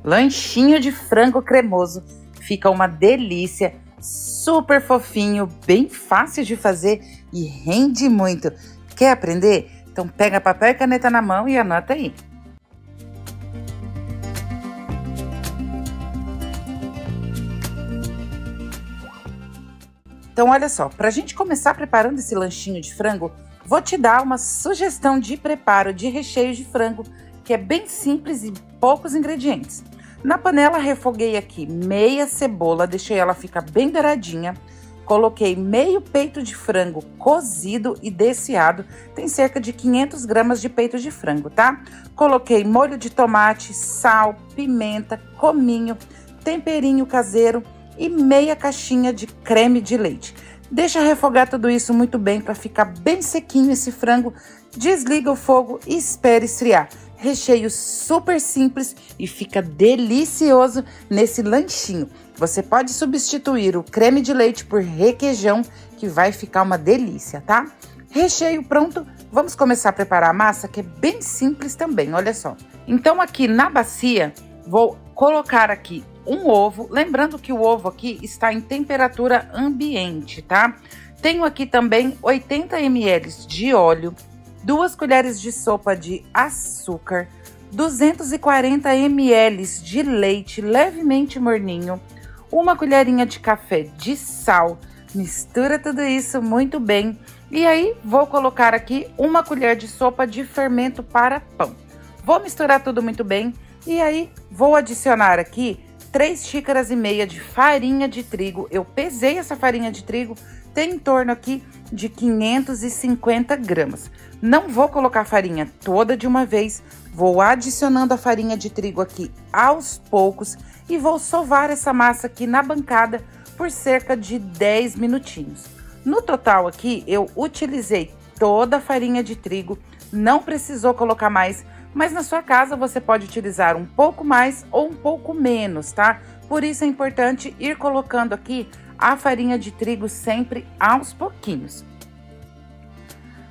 Lanchinho de frango cremoso, fica uma delícia, super fofinho, bem fácil de fazer e rende muito. Quer aprender? Então pega papel e caneta na mão e anota aí. Então olha só, para a gente começar preparando esse lanchinho de frango, vou te dar uma sugestão de preparo de recheio de frango, que é bem simples e poucos ingredientes. Na panela refoguei aqui meia cebola, deixei ela ficar bem douradinha. Coloquei meio peito de frango cozido e desfiado, tem cerca de 500 gramas de peito de frango, tá? Coloquei molho de tomate, sal, pimenta, cominho, temperinho caseiro e meia caixinha de creme de leite. Deixa refogar tudo isso muito bem para ficar bem sequinho esse frango. Desliga o fogo e espere esfriar. Recheio super simples e fica delicioso nesse lanchinho. Você pode substituir o creme de leite por requeijão, que vai ficar uma delícia, tá? Recheio pronto, vamos começar a preparar a massa, que é bem simples também, olha só. Então aqui na bacia, vou colocar aqui um ovo, lembrando que o ovo aqui está em temperatura ambiente, tá? Tenho aqui também 80 ml de óleo, 2 colheres de sopa de açúcar, 240 ml de leite levemente morninho, 1 colherinha de café de sal. Mistura tudo isso muito bem. E aí, vou colocar aqui 1 colher de sopa de fermento para pão. Vou misturar tudo muito bem. E aí, vou adicionar aqui 3 xícaras e meia de farinha de trigo. Eu pesei essa farinha de trigo, tem em torno aqui de 550 gramas. Não vou colocar a farinha toda de uma vez, vou adicionando a farinha de trigo aqui aos poucos e vou sovar essa massa aqui na bancada por cerca de 10 minutinhos. No total aqui, eu utilizei toda a farinha de trigo, não precisou colocar mais, mas na sua casa você pode utilizar um pouco mais ou um pouco menos, tá? Por isso é importante ir colocando aqui a farinha de trigo sempre aos pouquinhos.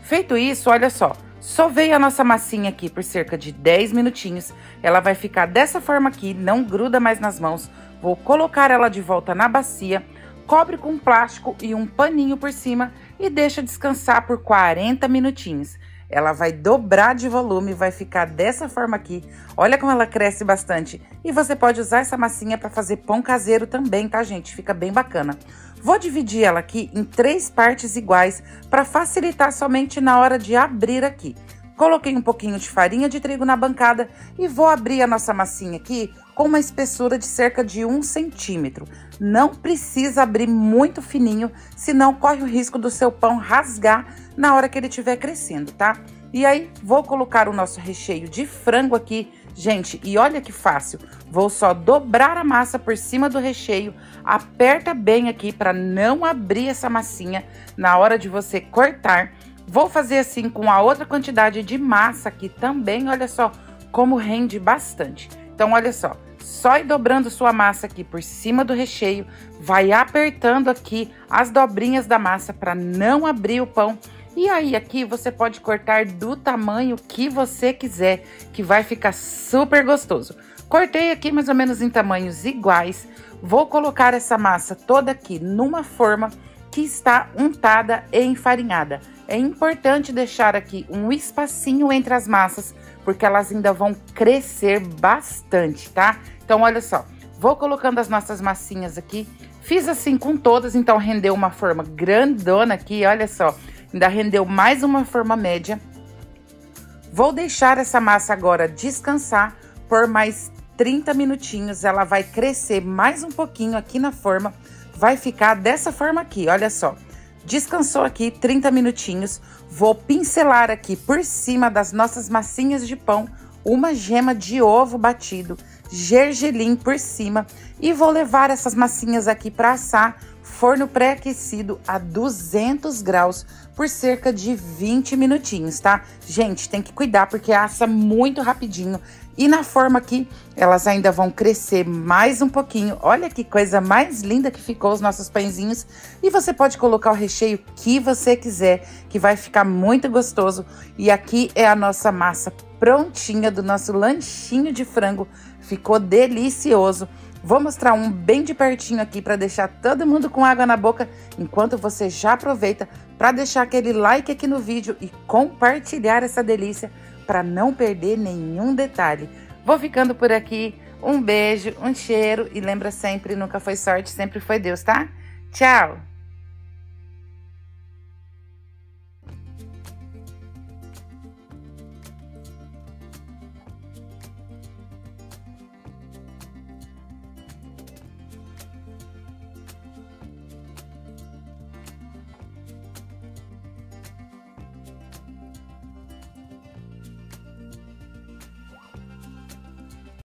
Feito isso, olha só, sovei a nossa massinha aqui por cerca de 10 minutinhos. Ela vai ficar dessa forma aqui, não gruda mais nas mãos. Vou colocar ela de volta na bacia, cobre com plástico e um paninho por cima e deixa descansar por 40 minutinhos. Ela vai dobrar de volume, vai ficar dessa forma aqui. Olha como ela cresce bastante. E você pode usar essa massinha para fazer pão caseiro também, tá, gente? Fica bem bacana. Vou dividir ela aqui em 3 partes iguais para facilitar somente na hora de abrir aqui. Coloquei um pouquinho de farinha de trigo na bancada e vou abrir a nossa massinha aqui com uma espessura de cerca de 1 centímetro. Não precisa abrir muito fininho, senão corre o risco do seu pão rasgar na hora que ele estiver crescendo, tá? E aí, vou colocar o nosso recheio de frango aqui. Gente, e olha que fácil. Vou só dobrar a massa por cima do recheio. Aperta bem aqui para não abrir essa massinha na hora de você cortar. Vou fazer assim com a outra quantidade de massa aqui também. Olha só como rende bastante. Então, olha só ir dobrando sua massa aqui por cima do recheio. Vai apertando aqui as dobrinhas da massa para não abrir o pão. E aí, aqui você pode cortar do tamanho que você quiser, que vai ficar super gostoso. Cortei aqui mais ou menos em tamanhos iguais. Vou colocar essa massa toda aqui numa forma que está untada e enfarinhada. É importante deixar aqui um espacinho entre as massas, porque elas ainda vão crescer bastante, tá? Então, olha só, vou colocando as nossas massinhas aqui. Fiz assim com todas, então rendeu uma forma grandona aqui, olha só. Ainda rendeu mais uma forma média. Vou deixar essa massa agora descansar por mais 30 minutinhos. Ela vai crescer mais um pouquinho aqui na forma. Vai ficar dessa forma aqui, olha só. Descansou aqui 30 minutinhos. Vou pincelar aqui por cima das nossas massinhas de pão uma gema de ovo batido, gergelim por cima. E vou levar essas massinhas aqui para assar. Forno pré-aquecido a 200 graus por cerca de 20 minutinhos, tá? Gente, tem que cuidar porque assa muito rapidinho. E na forma aqui, elas ainda vão crescer mais um pouquinho. Olha que coisa mais linda que ficou os nossos pãezinhos. E você pode colocar o recheio que você quiser, que vai ficar muito gostoso. E aqui é a nossa massa prontinha do nosso lanchinho de frango. Ficou delicioso. Vou mostrar um bem de pertinho aqui para deixar todo mundo com água na boca, enquanto você já aproveita para deixar aquele like aqui no vídeo e compartilhar essa delícia para não perder nenhum detalhe. Vou ficando por aqui. Um beijo, um cheiro e lembra sempre, nunca foi sorte, sempre foi Deus, tá? Tchau!